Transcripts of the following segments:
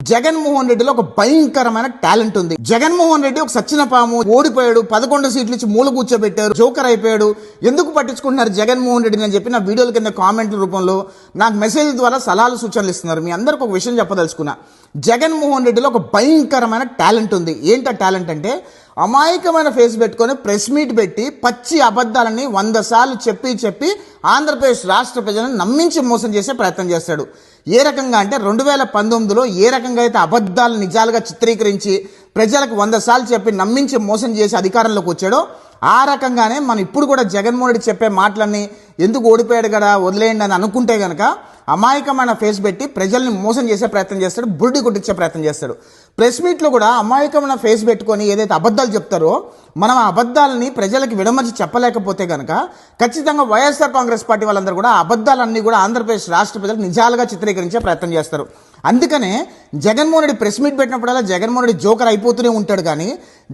జగన్మోహన్ రెడ్డిలో ఒక భయంకరమైన టాలెంట్ ఉంది. జగన్మోహన్ రెడ్డి ఒక సచ్చిన పాము, ఓడిపోయాడు, 11 సీట్లు ఇచ్చి మూల కూర్చోబెట్టారు, జోకర్ అయిపోయాడు, ఎందుకు పట్టించుకుంటున్నారు జగన్మోహన్ రెడ్డిని అని చెప్పి నా వీడియోల కింద కామెంట్ల రూపంలో నాకు మెసేజ్ ద్వారా సలహాలు సూచనలు ఇస్తున్నారు. మీ అందరికి ఒక విషయం చెప్పదలుచుకున్నా, జగన్మోహన్ రెడ్డిలో ఒక భయంకరమైన టాలెంట్ ఉంది. ఏంటి టాలెంట్ అంటే, అమాయకమైన ఫేస్ పెట్టుకొని ప్రెస్ మీట్ పెట్టి పచ్చి అబద్ధాలని 100 సార్లు చెప్పి ఆంధ్రప్రదేశ్ రాష్ట్ర ప్రజలను నమ్మించి మోసం చేసే ప్రయత్నం చేస్తాడు. ఏ రకంగా అంటే 2019లో ఏ రకంగా అయితే అబద్ధాలు నిజాలుగా చిత్రీకరించి ప్రజలకు 100 సార్లు చెప్పి నమ్మించి మోసం చేసి అధికారంలోకి వచ్చాడో ఆ రకంగానే మనం ఇప్పుడు కూడా జగన్మోహన్ రెడ్డి చెప్పే మాటలన్నీ ఎందుకు ఓడిపోయాడు కదా వదిలేయండి అని అనుకుంటే కనుక అమాయకమైన ఫేస్ పెట్టి ప్రజల్ని మోసం చేసే ప్రయత్నం చేస్తాడు, బుర్డి కొట్టించే ప్రయత్నం చేస్తాడు. ప్రెస్ మీట్లో కూడా అమాయకమైన ఫేస్ పెట్టుకొని ఏదైతే అబద్ధాలు చెప్తారో మనం ఆ అబద్ధాలని ప్రజలకు విడమర్చి చెప్పలేకపోతే కనుక ఖచ్చితంగా వైఎస్ఆర్ కాంగ్రెస్ పార్టీ వాళ్ళందరూ కూడా అబద్ధాలన్నీ కూడా ఆంధ్రప్రదేశ్ రాష్ట్ర ప్రజలకు నిజాలుగా చిత్రీకరించే ప్రయత్నం చేస్తారు. అందుకనే జగన్మోహన్ రెడ్డి ప్రెస్ మీట్ పెట్టినప్పుడల్లా జగన్మోహన్ రెడ్డి జోకర్ అయిపోతూనే ఉంటాడు. కానీ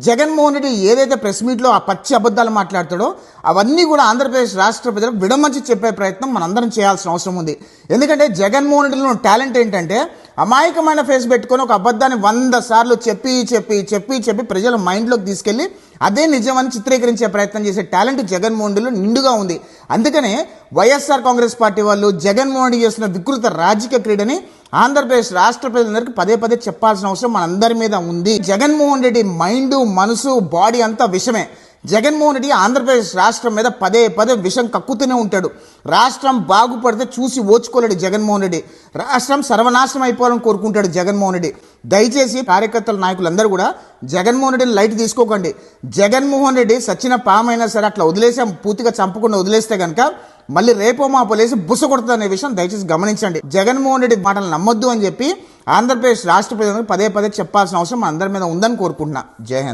జగన్మోహన్ రెడ్డి ఏదైతే ప్రెస్ మీట్లో ఆ పచ్చి అబద్ధాలు మాట్లాడతాడో అవన్నీ కూడా ఆంధ్రప్రదేశ్ రాష్ట్ర ప్రజలకు విడమర్చి చెప్పే ప్రయత్నం మనందరం చేయాల్సిన అవసరం ఉంది. ఎందుకంటే జగన్మోహన్ రెడ్డిలో టాలెంట్ ఏంటంటే అమాయకమైన ఫేస్ పెట్టుకొని ఒక అబద్ధాన్ని 100 సార్లు చెప్పి ప్రజల మైండ్లోకి తీసుకెళ్లి అదే నిజమని చిత్రీకరించే ప్రయత్నం చేసే టాలెంట్ జగన్మోహన్ రెడ్డిలో నిండుగా ఉంది. అందుకనే వైఎస్ఆర్ కాంగ్రెస్ పార్టీ వాళ్ళు జగన్మోహన్ రెడ్డి చేస్తున్న వికృత రాజకీయ క్రీడని ఆంధ్రప్రదేశ్ రాష్ట్ర ప్రజలందరికీ పదే చెప్పాల్సిన అవసరం మనందరి మీద ఉంది. జగన్మోహన్ రెడ్డి మైండ్, మనసు, బాడీ అంతా విషమే. జగన్మోహన్ రెడ్డి ఆంధ్రప్రదేశ్ రాష్ట్రం మీద పదే విషం కక్కుతూనే ఉంటాడు. రాష్ట్రం బాగుపడితే చూసి ఓచుకోలేడు జగన్మోహన్ రెడ్డి. రాష్ట్రం సర్వనాశనం అయిపోవాలని కోరుకుంటాడు జగన్మోహన్ రెడ్డి. దయచేసి కార్యకర్తల నాయకులందరూ కూడా జగన్మోహన్ రెడ్డిని లైట్ తీసుకోకండి. జగన్మోహన్ రెడ్డి సచిన పామైనా సరే అట్లా వదిలేసాం, పూర్తిగా చంపకుండా వదిలేస్తే కనుక మళ్ళీ రేపో మాపో లేసి బుస కొడుతుంది అనే విషయం దయచేసి గమనించండి. జగన్మోహన్ రెడ్డి మాటలు నమ్మొద్దు అని చెప్పి ఆంధ్రప్రదేశ్ రాష్ట్ర ప్రజలకు పదే చెప్పాల్సిన అవసరం మన అందరి మీద ఉందని కోరుకుంటున్నా. జై హింద్.